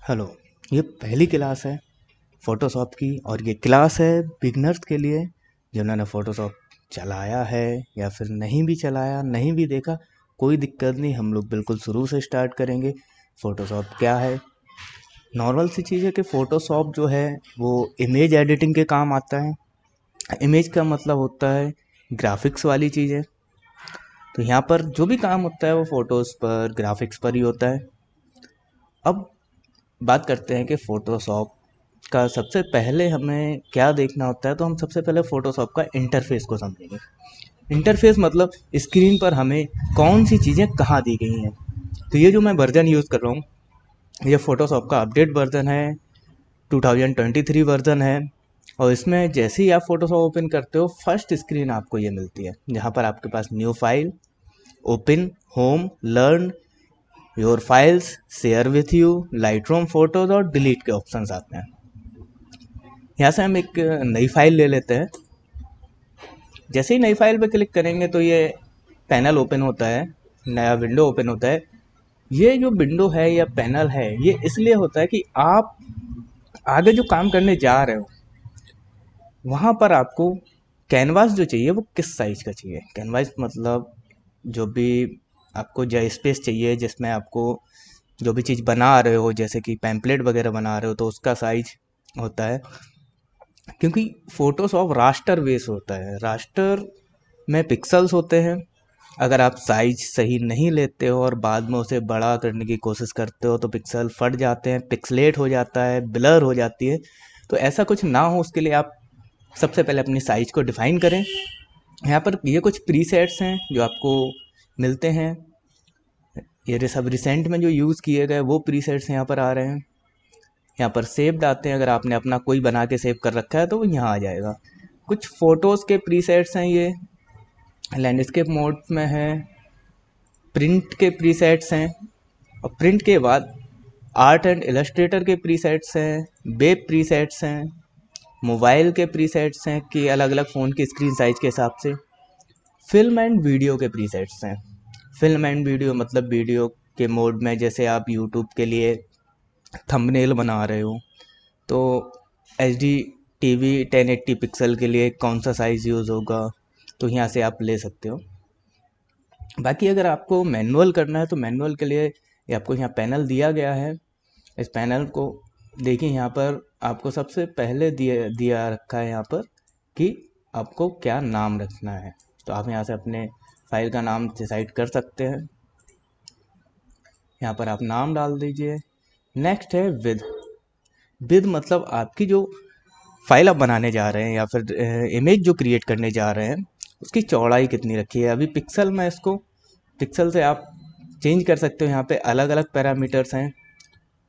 Hello. ये पहली class है फ़ोटोशॉप की और ये क्लास है बिगनर्स के लिए जिन्होंने फ़ोटोशॉप चलाया है या फिर नहीं भी चलाया, नहीं भी देखा, कोई दिक्कत नहीं। हम लोग बिल्कुल शुरू से स्टार्ट करेंगे। फ़ोटोशॉप क्या है? नॉर्मल सी चीज़ है कि फ़ोटोशॉप जो है वो इमेज एडिटिंग के काम आता है। इमेज का मतलब होता है ग्राफिक्स वाली चीज़ है। तो यहाँ पर जो भी काम होता है वो फ़ोटोज़ पर, ग्राफिक्स पर ही होता है। अब बात करते हैं कि फ़ोटोशॉप का सबसे पहले हमें क्या देखना होता है। तो हम सबसे पहले फ़ोटोशॉप का इंटरफेस को समझेंगे। इंटरफेस मतलब स्क्रीन पर हमें कौन सी चीज़ें कहाँ दी गई हैं। तो ये जो मैं वर्जन यूज़ कर रहा हूँ, ये फ़ोटोशॉप का अपडेट वर्जन है, 2023 वर्जन है। और इसमें जैसे ही आप फ़ोटोशॉप ओपन करते हो, फर्स्ट स्क्रीन आपको ये मिलती है जहाँ पर आपके पास new file, open, home, learn, your files, share with you, Lightroom, photos और डिलीट के ऑप्शंस आते हैं। यहाँ से हम एक नई फाइल ले लेते हैं। जैसे ही नई फाइल पे क्लिक करेंगे तो ये पैनल ओपन होता है, नया विंडो ओपन होता है। ये जो विंडो है या पैनल है, ये इसलिए होता है कि आप आगे जो काम करने जा रहे हो वहाँ पर आपको कैनवास जो चाहिए वो किस साइज का चाहिए। कैनवास मतलब जो भी आपको जो स्पेस चाहिए जिसमें आपको जो भी चीज़ बना रहे हो, जैसे कि पैम्पलेट वगैरह बना रहे हो, तो उसका साइज होता है। क्योंकि फोटोशॉप रास्टर बेस होता है, रास्टर में पिक्सल्स होते हैं। अगर आप साइज सही नहीं लेते हो और बाद में उसे बड़ा करने की कोशिश करते हो तो पिक्सल फट जाते हैं, पिक्सलेट हो जाता है, ब्लर हो जाती है। तो ऐसा कुछ ना हो उसके लिए आप सबसे पहले अपनी साइज को डिफाइन करें। यहाँ पर ये कुछ प्रीसेट्स हैं जो आपको मिलते हैं। ये सब रिसेंट में जो यूज़ किए गए वो प्रीसेट्स यहाँ पर आ रहे हैं। यहाँ पर सेव्ड आते हैं, अगर आपने अपना कोई बना के सेव कर रखा है तो वो यहाँ आ जाएगा। कुछ फ़ोटोज़ के प्रीसेट्स हैं, ये लैंडस्केप मोड में है। प्रिंट के प्रीसेट्स हैं और प्रिंट के बाद आर्ट एंड इलस्ट्रेटर के प्रीसेट्स हैं, वेब प्रीसेट्स हैं, मोबाइल के प्रीसेट्स हैं कि अलग अलग फ़ोन की स्क्रीन साइज़ के हिसाब से। फिल्म एंड वीडियो के प्रीसेट्स हैं। फिल्म एंड वीडियो मतलब वीडियो के मोड में, जैसे आप यूट्यूब के लिए थंबनेल बना रहे हो तो H D T V 1080 pixel के लिए कौन सा साइज़ यूज़ होगा, तो यहाँ से आप ले सकते हो। बाकी अगर आपको मैनुअल करना है तो मैनुअल के लिए ये आपको यहाँ पैनल दिया गया है। इस पैनल को देखिए, यहाँ पर आपको सबसे पहले दिया रखा है यहाँ पर कि आपको क्या नाम रखना है। तो आप यहाँ से अपने फाइल का नाम डिसाइड कर सकते हैं। यहाँ पर आप नाम डाल दीजिए। नेक्स्ट है विद। विद मतलब आपकी जो फाइल आप बनाने जा रहे हैं या फिर इमेज जो क्रिएट करने जा रहे हैं उसकी चौड़ाई कितनी रखी है। अभी पिक्सल में इसको पिक्सल से आप चेंज कर सकते हो। यहाँ पे अलग अलग पैरामीटर्स हैं,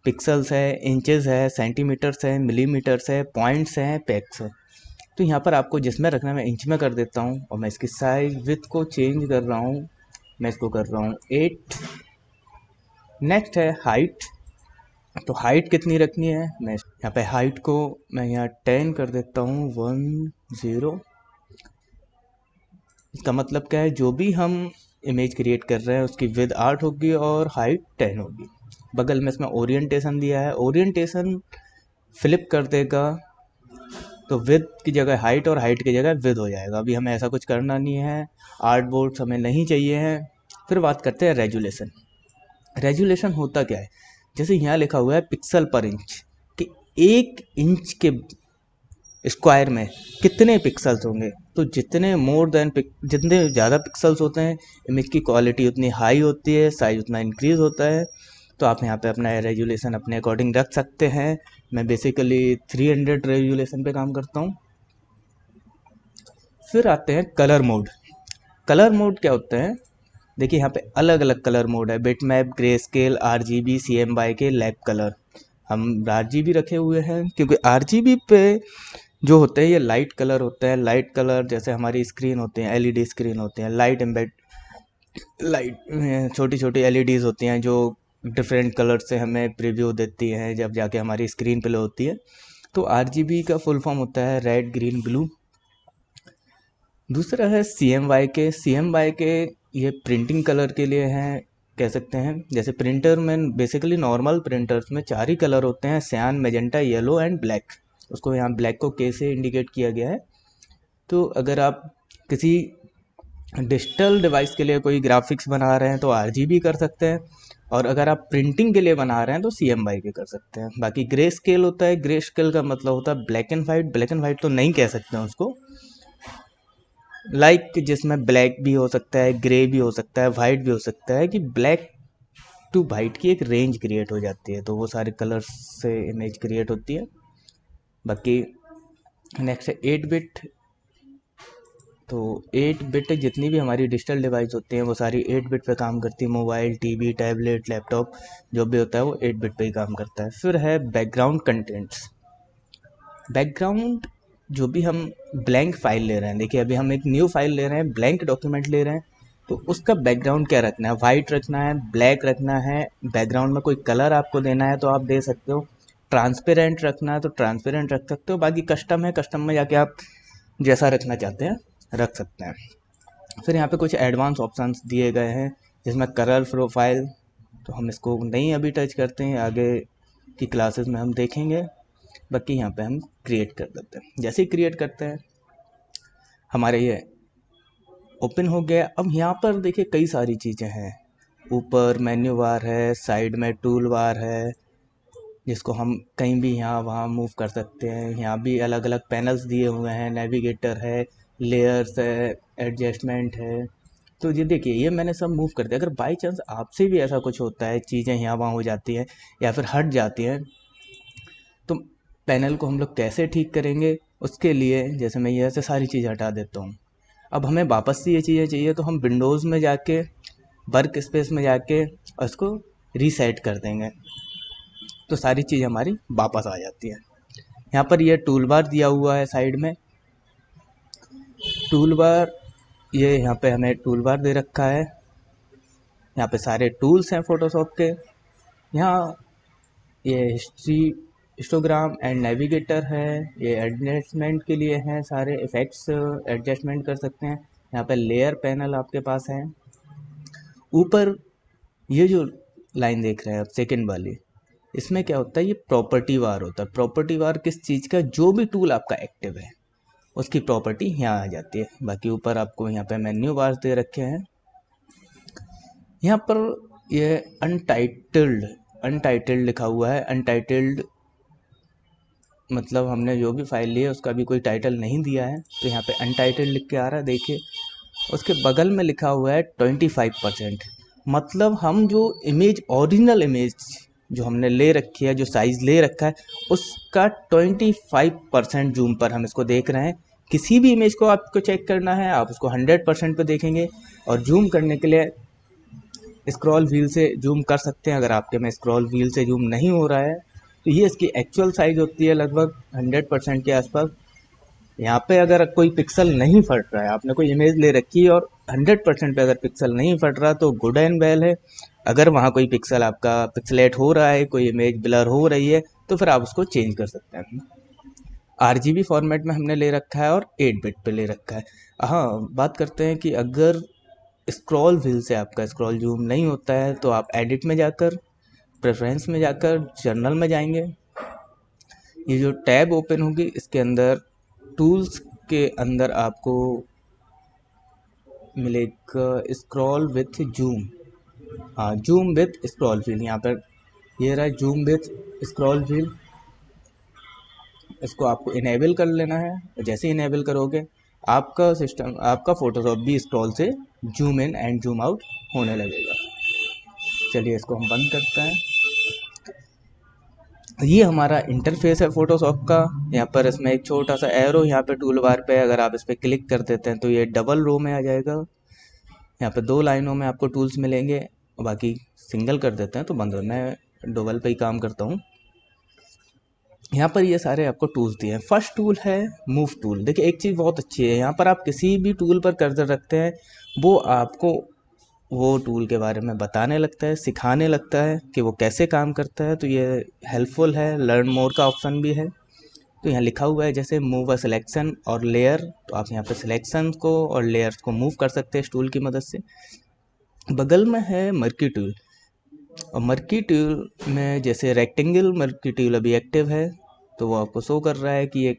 पिक्सल्स है, इंचेस है, सेंटीमीटर्स है, मिलीमीटर्स है, पॉइंट्स हैं, पेक्स है। तो यहाँ पर आपको जिसमें रखना है मैं इंच में कर देता हूँ और मैं इसकी साइज विथ को चेंज कर रहा हूँ। मैं इसको कर रहा हूँ 8। नेक्स्ट है हाइट। तो हाइट कितनी रखनी है, मैं यहाँ पे हाइट को मैं यहाँ 10 कर देता हूँ, 10। इसका मतलब क्या है, जो भी हम इमेज क्रिएट कर रहे हैं उसकी विद 8 होगी और हाइट 10 होगी। बगल में इसमें ओरिएंटेशन दिया है, ओरिएंटेशन फ्लिप कर देगा तो विद की जगह हाइट और हाइट की जगह विद हो जाएगा। अभी हमें ऐसा कुछ करना नहीं है, आर्ट बोर्ड्स हमें नहीं चाहिए हैं। फिर बात करते हैं रेजुलेशन। रेजुलेशन होता क्या है, जैसे यहाँ लिखा हुआ है पिक्सल पर इंच, कि 1 इंच के स्क्वायर में कितने पिक्सल्स होंगे। तो जितने ज़्यादा पिक्सल्स होते हैं इमेज की क्वालिटी उतनी हाई होती है, साइज उतना इंक्रीज होता है। तो आप यहाँ पे अपना रेजुलेशन अपने अकॉर्डिंग रख सकते हैं। मैं बेसिकली 300 रेजुलेशन पे काम करता हूँ। फिर आते हैं कलर मोड। कलर मोड क्या होते हैं, देखिए यहाँ पे अलग अलग कलर मोड है, bit map, grey scale, RGB, CMYK, lap colour. हम RGB रखे हुए हैं क्योंकि RGB पे जो होते हैं ये लाइट कलर होते हैं। लाइट कलर जैसे हमारी स्क्रीन होती हैं, LED स्क्रीन होती हैं, लाइट एम्बेड लाइट छोटी छोटी LEDs होती हैं जो डिफरेंट कलर से हमें प्रीव्यू देती हैं जब जाके हमारी स्क्रीन पे होती है। तो RGB का फुल फॉर्म होता है रेड, ग्रीन, ब्लू। दूसरा है CMYK। CMYK ये प्रिंटिंग कलर के लिए हैं, कह सकते हैं। जैसे प्रिंटर में बेसिकली नॉर्मल प्रिंटर्स में 4 ही कलर होते हैं, सियान, मैजेंटा, येलो एंड ब्लैक। उसको यहाँ ब्लैक को के से इंडिकेट किया गया है। तो अगर आप किसी डिजिटल डिवाइस के लिए कोई ग्राफिक्स बना रहे हैं तो RGB कर सकते हैं, और अगर आप प्रिंटिंग के लिए बना रहे हैं तो CMYK के कर सकते हैं। बाकी ग्रे स्केल होता है, ग्रे स्केल का मतलब होता है black and white. Black and white तो नहीं कह सकते हैं उसको, जिसमें ब्लैक भी हो सकता है, ग्रे भी हो सकता है, वाइट भी हो सकता है, कि ब्लैक टू वाइट की एक रेंज क्रिएट हो जाती है, तो वो सारे कलर्स से इमेज क्रिएट होती है। बाकी नेक्स्ट है 8 बिट। तो 8 बिट जितनी भी हमारी डिजिटल डिवाइस होती हैं वो सारी 8 बिट पे काम करती है। मोबाइल, टीवी, टैबलेट, लैपटॉप जो भी होता है वो 8 बिट पे ही काम करता है। फिर है बैकग्राउंड कंटेंट्स। बैकग्राउंड जो भी हम ब्लैंक फाइल ले रहे हैं, देखिए अभी हम एक न्यू फाइल ले रहे हैं, ब्लैंक डॉक्यूमेंट ले रहे हैं, तो उसका बैकग्राउंड क्या रखना है, वाइट रखना है, ब्लैक रखना है, बैकग्राउंड में कोई कलर आपको देना है तो आप दे सकते हो, ट्रांसपेरेंट रखना है तो ट्रांसपेरेंट रख सकते हो। बाकी कस्टम है, कस्टम में जाके आप जैसा रखना चाहते हैं रख सकते हैं। फिर यहाँ पे कुछ एडवांस ऑप्शंस दिए गए हैं जिसमें कलर प्रोफाइल, तो हम इसको नहीं अभी टच करते हैं, आगे की क्लासेस में हम देखेंगे। बाकी यहाँ पे हम क्रिएट कर देते हैं। जैसे ही क्रिएट करते हैं हमारे ये ओपन हो गया। अब यहाँ पर देखिए कई सारी चीज़ें हैं, ऊपर मेन्यू बार है, साइड में टूल बार है जिसको हम कहीं भी यहाँ वहाँ मूव कर सकते हैं। यहाँ भी अलग अलग पैनल्स दिए हुए हैं, नेविगेटर है, लेयर्स है, एडजस्टमेंट है। तो ये देखिए ये मैंने सब मूव कर दिया। अगर बाई चांस आपसे भी ऐसा कुछ होता है, चीज़ें यहाँ वहाँ हो जाती हैं या फिर हट जाती हैं, तो पैनल को हम लोग कैसे ठीक करेंगे, उसके लिए जैसे मैं ये ऐसे सारी चीज़ हटा देता हूँ। अब हमें वापस से ये चीज़ें चाहिए तो हम विंडोज़ में जाके वर्क स्पेस में जाके उसको रीसेट कर देंगे, तो सारी चीज़ हमारी वापस आ जाती है। यहाँ पर ये टूल बार दिया हुआ है साइड में। टूल बार ये यहाँ पे हमें टूल बार दे रखा है, यहाँ पे सारे टूल्स हैं फोटोशॉप के। यहाँ ये हिस्ट्री, हिस्टोग्राम एंड नेविगेटर है, ये एडजस्टमेंट के लिए हैं, सारे इफ़ेक्ट्स एडजस्टमेंट कर सकते हैं। यहाँ पे लेयर पैनल आपके पास है। ऊपर ये जो लाइन देख रहे हैं आप सेकंड वाली, इसमें क्या होता है, ये प्रॉपर्टी वार होता है। प्रॉपर्टी वार किस चीज़ का, जो भी टूल आपका एक्टिव है उसकी प्रॉपर्टी यहाँ आ जाती है। बाकी ऊपर आपको यहाँ पे मेन्यू बार दे रखे हैं। यहाँ पर ये अनटाइटल्ड लिखा हुआ है। अनटाइटल्ड मतलब हमने जो भी फाइल ली है उसका भी कोई टाइटल नहीं दिया है, तो यहाँ पे अनटाइटल्ड लिख के आ रहा है। देखिए उसके बगल में लिखा हुआ है 25%, मतलब हम जो इमेज, ओरिजिनल इमेज जो हमने ले रखी है, जो साइज़ ले रखा है, उसका 25% जूम पर हम इसको देख रहे हैं। किसी भी इमेज को आपको चेक करना है आप उसको 100% पे देखेंगे, और जूम करने के लिए स्क्रॉल व्हील से जूम कर सकते हैं। अगर आपके में स्क्रॉल व्हील से जूम नहीं हो रहा है तो ये इसकी एक्चुअल साइज़ होती है लगभग 100% के आसपास। यहाँ पे अगर कोई पिक्सल नहीं फट रहा है, आपने कोई इमेज ले रखी है और 100% पे अगर पिक्सल नहीं फट रहा तो गुड एंड वेल है। अगर वहाँ कोई पिक्सल आपका पिक्सलेट हो रहा है, कोई इमेज ब्लर हो रही है, तो फिर आप उसको चेंज कर सकते हैं। RGB फॉर्मेट में हमने ले रखा है और 8 बिट पे ले रखा है। हाँ, बात करते हैं कि अगर स्क्रॉल व्हील से आपका स्क्रॉल जूम नहीं होता है तो आप एडिट में जाकर, प्रेफरेंस में जाकर, जर्नल में जाएंगे। ये जो टैब ओपन होगी इसके अंदर टूल्स के अंदर आपको मिलेगा स्क्रॉल विथ जूम। हाँ, जूम विथ स्क्रॉल व्हील, यहाँ पर ये रहा जूम विथ स्क्रॉल व्हील। इसको आपको इनेबल कर लेना है। जैसे ही इनेबल करोगे आपका सिस्टम, आपका फोटोशॉप भी स्क्रॉल से zoom in and zoom out होने लगेगा। चलिए इसको हम बंद करते हैं। ये हमारा इंटरफेस है फोटोशॉप का। यहाँ पर इसमें एक छोटा सा एरो यहाँ पे टूल बार पे, अगर आप इस पर क्लिक कर देते हैं तो ये डबल रो में आ जाएगा। यहाँ पे 2 लाइनों में आपको टूल्स मिलेंगे, बाकी सिंगल कर देते हैं तो बंद हो। मैं डबल पे ही काम करता हूँ। यहाँ पर ये सारे आपको टूल्स दिए हैं। फर्स्ट टूल है मूव टूल। देखिए एक चीज़ बहुत अच्छी है, यहाँ पर आप किसी भी टूल पर कर्सर रखते हैं वो आपको वो टूल के बारे में बताने लगता है, सिखाने लगता है कि वो कैसे काम करता है। तो ये हेल्पफुल है। लर्न मोर का ऑप्शन भी है। तो यहाँ लिखा हुआ है जैसे मूव अ सिलेक्शन और लेयर, तो आप यहाँ पे सिलेक्शन को और लेयर्स को मूव कर सकते हैं इस टूल की मदद से। बगल में है मर्की टूल, और मर्की टूल में जैसे रेक्टेंगल मर्की टूल अभी एक्टिव है, तो वो आपको शो कर रहा है कि ये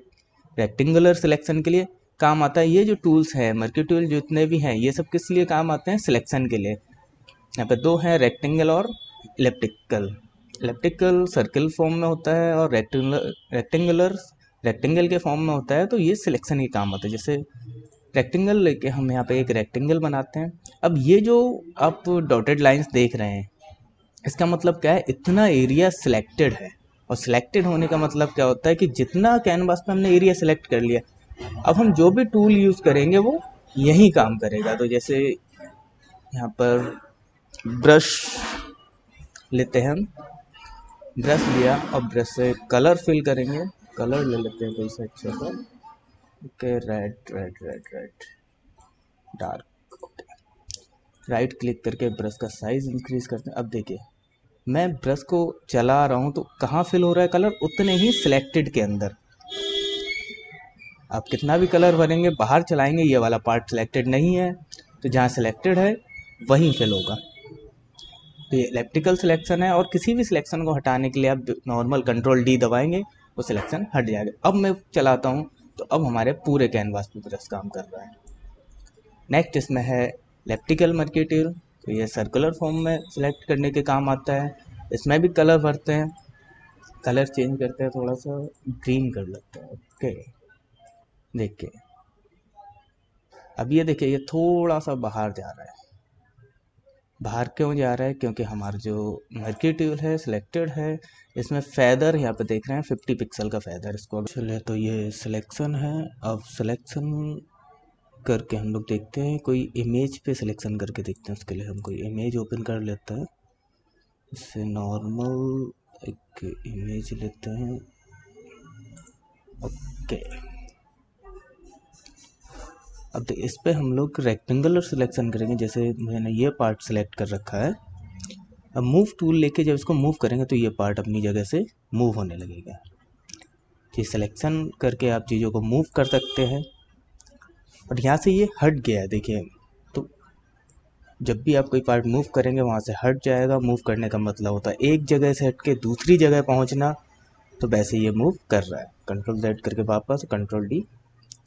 रेक्टेंगुलर सिलेक्शन के लिए काम आता है। ये जो टूल्स हैं मर्की टूल जितने भी हैं ये सब किस लिए काम आते हैं, सिलेक्शन के लिए। यहाँ पे दो हैं, रेक्टेंगल और इलिप्टिकल। इलिप्टिकल सर्कल फॉर्म में होता है और रेक्टेंगुलर रेक्टेंगल के फॉर्म में होता है, तो ये सिलेक्शन के काम आता है। जैसे रेक्टेंगल लेके हम यहाँ पे एक रेक्टेंगल बनाते हैं। अब ये जो आप डॉटेड लाइंस देख रहे हैं इसका मतलब क्या है, इतना एरिया सिलेक्टेड है। और सिलेक्टेड होने का मतलब क्या होता है कि जितना कैनवास पे हमने एरिया सिलेक्ट कर लिया, अब हम जो भी टूल यूज़ करेंगे वो यही काम करेगा। तो जैसे यहाँ पर ब्रश लेते हैं हम, ब्रश लिया और ब्रश से कलर फिल करेंगे। कलर ले लेते हैं कोई सा अच्छा सा, okay, red red red red dark, okay. Right click करके ब्रश का साइज इंक्रीज करते हैं। अब देखिए मैं ब्रश को चला रहा हूँ तो कहाँ फिल हो रहा है कलर, उतने ही सिलेक्टेड के अंदर। आप कितना भी कलर भरेंगे, बाहर चलाएंगे ये वाला पार्ट सिलेक्टेड नहीं है, तो जहाँ सिलेक्टेड है वहीं फिल होगा। तो ये इलेक्ट्रिकल सिलेक्शन है, और किसी भी सिलेक्शन को हटाने के लिए आप नॉर्मल कंट्रोल डी दबाएंगे वो सिलेक्शन हट जाएगा। अब मैं चलाता हूँ तो अब हमारे पूरे कैनवास पे ब्रश काम कर रहा है। नेक्स्ट इसमें है इलेक्ट्रिकल मर्की टूल, तो ये सर्कुलर फॉर्म में सिलेक्ट करने के काम आता है। इसमें भी कलर भरते हैं, कलर चेंज करते हैं, थोड़ा सा ग्रीन कर लेते हैं, ओके। देखिए अब ये देखिए ये थोड़ा सा बाहर जा रहा है। बाहर क्यों जा रहा है, क्योंकि हमारा जो मर्की टूल है सिलेक्टेड है, इसमें फैदर यहाँ पे देख रहे हैं 50 पिक्सल का फैदर। इसको चले तो ये सिलेक्शन है। अब सिलेक्शन करके हम लोग देखते हैं, कोई इमेज पे सिलेक्शन करके देखते हैं। उसके लिए हम कोई इमेज ओपन कर लेते हैं, इससे नॉर्मल एक इमेज लेते हैं, ओके। अब इस पे हम लोग रेक्टेंगुलर सिलेक्शन करेंगे, जैसे मैंने ये पार्ट सिलेक्ट कर रखा है। अब मूव टूल लेके जब इसको मूव करेंगे तो ये पार्ट अपनी जगह से मूव होने लगेगा। ये सिलेक्शन करके आप चीज़ों को मूव कर सकते हैं। और यहाँ से ये हट गया है, देखिए। तो जब भी आप कोई पार्ट मूव करेंगे वहाँ से हट जाएगा। मूव करने का मतलब होता है एक जगह से हट के दूसरी जगह पहुँचना, तो वैसे ये मूव कर रहा है। कंट्रोल Z करके वापस कंट्रोल D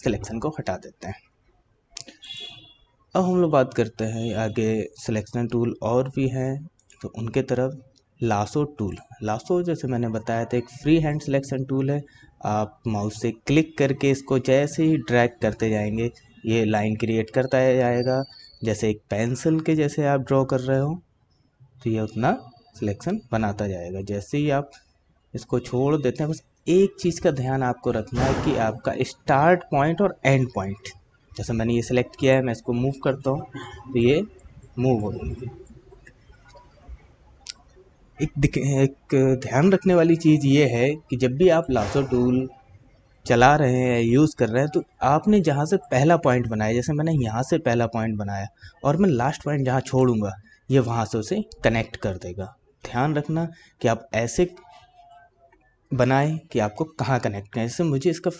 सिलेक्शन को हटा देते हैं। अब हम लोग बात करते हैं आगे, सिलेक्शन टूल और भी हैं तो उनके तरफ। लासो टूल, लासो जैसे मैंने बताया था एक फ्री हैंड सिलेक्शन टूल है। आप माउस से क्लिक करके इसको जैसे ही ड्रैग करते जाएंगे ये लाइन क्रिएट करता जाएगा। जैसे एक पेंसिल के जैसे आप ड्रॉ कर रहे हो तो ये उतना सिलेक्शन बनाता जाएगा। जैसे ही आप इसको छोड़ देते हैं, बस एक चीज़ का ध्यान आपको रखना है कि आपका स्टार्ट पॉइंट और एंड पॉइंट, जैसे मैंने ये सिलेक्ट किया है, मैं इसको मूव करता हूँ तो ये मूव हो जाएगी। एक ध्यान रखने वाली चीज़ ये है कि जब भी आप लासो टूल चला रहे हैं, यूज़ कर रहे हैं, तो आपने जहाँ से पहला पॉइंट बनाया, जैसे मैंने यहाँ से पहला पॉइंट बनाया और मैं लास्ट पॉइंट जहाँ छोड़ूंगा ये वहाँ से उसे कनेक्ट कर देगा। ध्यान रखना कि आप ऐसे बनाएं कि आपको कहाँ कनेक्ट करें। जैसे मुझे इसका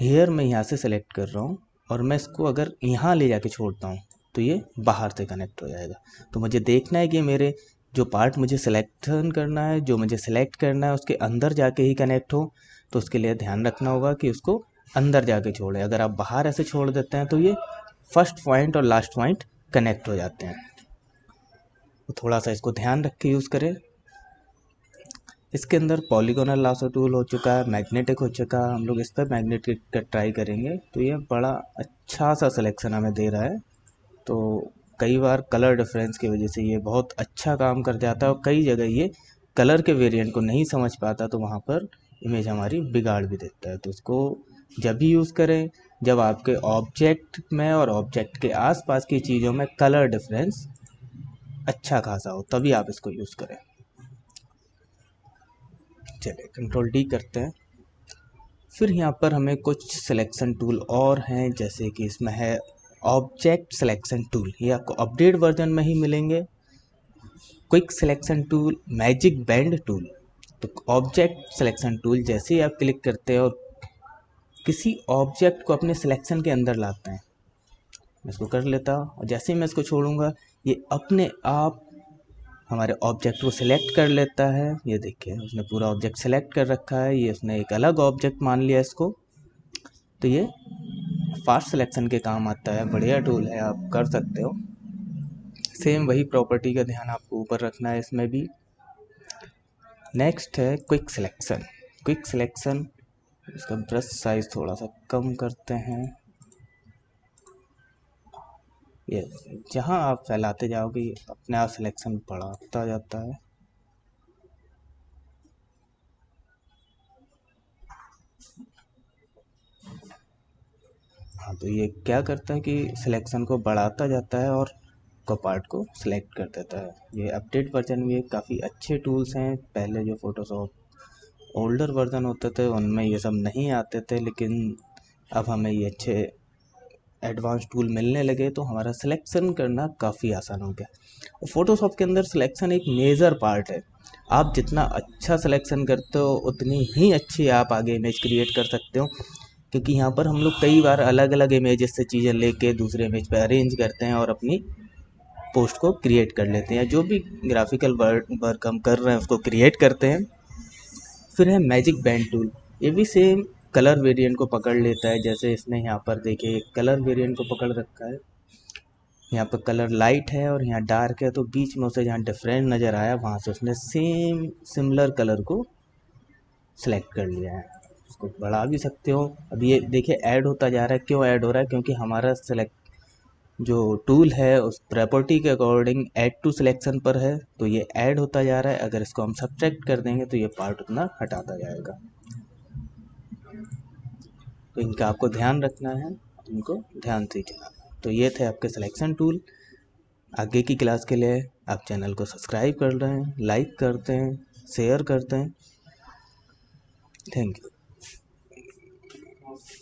हेयर मैं यहाँ से सेलेक्ट कर रहा हूँ और मैं इसको अगर यहाँ ले जाके छोड़ता हूँ तो ये बाहर से कनेक्ट हो जाएगा। तो मुझे देखना है कि मेरे जो पार्ट मुझे सिलेक्शन करना है, जो मुझे सेलेक्ट करना है, उसके अंदर जाके ही कनेक्ट हो। तो उसके लिए ध्यान रखना होगा कि उसको अंदर जाके छोड़े। अगर आप बाहर ऐसे छोड़ देते हैं तो ये फर्स्ट पॉइंट और लास्ट पॉइंट कनेक्ट हो जाते हैं। तो थोड़ा सा इसको ध्यान रख के यूज़ करें। इसके अंदर पॉलीगोनल लासो टूल हो चुका है, मैग्नेटिक हो चुका है। हम लोग इस पर मैग्नेटिक का ट्राई करेंगे तो ये बड़ा अच्छा सा सिलेक्शन हमें दे रहा है। तो कई बार कलर डिफरेंस की वजह से ये बहुत अच्छा काम कर जाता है और कई जगह ये कलर के वेरिएंट को नहीं समझ पाता, तो वहाँ पर इमेज हमारी बिगाड़ भी देता है। तो इसको जब भी यूज़ करें जब आपके ऑब्जेक्ट में और ऑब्जेक्ट के आसपास की चीज़ों में कलर डिफरेंस अच्छा खासा हो, तभी आप इसको यूज़ करें। चलिए कंट्रोल D करते हैं। फिर यहाँ पर हमें कुछ सिलेक्शन टूल और हैं, जैसे कि इसमें है ऑब्जेक्ट सिलेक्शन टूल, ये आपको अपडेट वर्जन में ही मिलेंगे। Quick selection tool, magic band tool. तो ऑब्जेक्ट सिलेक्शन टूल जैसे ही आप क्लिक करते हैं और किसी ऑब्जेक्ट को अपने सिलेक्शन के अंदर लाते हैं, मैं इसको कर लेता हूँ और जैसे ही मैं इसको छोड़ूंगा ये अपने आप हमारे ऑब्जेक्ट को सिलेक्ट कर लेता है। ये देखिए उसने पूरा ऑब्जेक्ट सिलेक्ट कर रखा है, ये उसने एक अलग ऑब्जेक्ट मान लिया इसको। तो ये फास्ट सिलेक्शन के काम आता है, बढ़िया टूल है, आप कर सकते हो। सेम वही प्रॉपर्टी का ध्यान आपको ऊपर रखना है इसमें भी। नेक्स्ट है क्विक सिलेक्शन। क्विक सिलेक्शन, इसका ब्रश साइज थोड़ा सा कम करते हैं। ये जहाँ आप फैलाते जाओगे अपने आप सिलेक्शन बढ़ाता जाता है। हाँ, तो ये क्या करता है कि सिलेक्शन को बढ़ाता जाता है और को पार्ट को सिलेक्ट कर देता है। ये अपडेट वर्जन में काफ़ी अच्छे टूल्स हैं। पहले जो फ़ोटोशॉप ओल्डर वर्जन होते थे उनमें ये सब नहीं आते थे, लेकिन अब हमें ये अच्छे एडवांस टूल मिलने लगे तो हमारा सिलेक्शन करना काफ़ी आसान हो गया। और फ़ोटोशॉप के अंदर सिलेक्शन एक मेजर पार्ट है। आप जितना अच्छा सिलेक्शन करते हो उतनी ही अच्छी आप आगे इमेज क्रिएट कर सकते हो, क्योंकि यहाँ पर हम लोग कई बार अलग अलग इमेजेस से चीज़ें लेके दूसरे इमेज पे अरेंज करते हैं और अपनी पोस्ट को क्रिएट कर लेते हैं। जो भी ग्राफिकल वर्क हम कर रहे हैं उसको क्रिएट करते हैं। फिर है मैजिक बैंड टूल। ये भी सेम कलर वेरिएंट को पकड़ लेता है। जैसे इसने यहाँ पर देखिए कलर वेरिएंट को पकड़ रखा है। यहाँ पर कलर लाइट है और यहाँ डार्क है, तो बीच में उसे जहाँ डिफरेंट नज़र आया वहाँ से उसने सेम सिमिलर कलर को सिलेक्ट कर लिया है। उसको बढ़ा भी सकते हो। अब ये देखिए ऐड होता जा रहा है। क्यों ऐड हो रहा है? क्योंकि हमारा सेलेक्ट जो टूल है उस प्रॉपर्टी के अकॉर्डिंग ऐड टू सिलेक्शन पर है, तो ये ऐड होता जा रहा है। अगर इसको हम सब्ट्रैक्ट कर देंगे तो ये पार्ट उतना हटाता जाएगा। तो इनका आपको ध्यान रखना है, इनको ध्यान से चलाना है। तो ये थे आपके सिलेक्शन टूल। आगे की क्लास के लिए आप चैनल को सब्सक्राइब कर रहे हैं, लाइक करते हैं, शेयर करते हैं। Thank you.